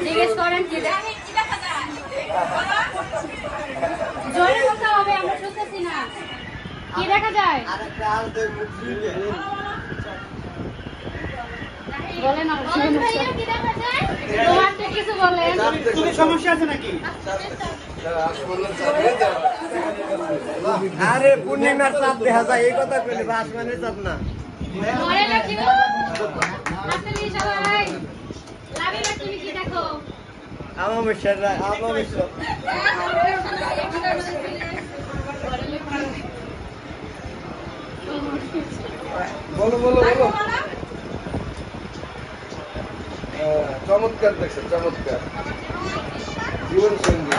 জিজ্ঞেস করেন কি জোরে কথা হবে, আমরা শুনতেছি না। কি দেখা যায় বলেন, তোমার তো কিছু বলেন। সমস্যা আছে নাকি? আরে পূর্ণিমার চাপ দেখা যায়, এই কথা বলি, আসমানের চাপ না। তুমি কি দেখো? বলো বলো বলো। চমৎকার দেখছে, চমৎকার জীবন সঙ্গী।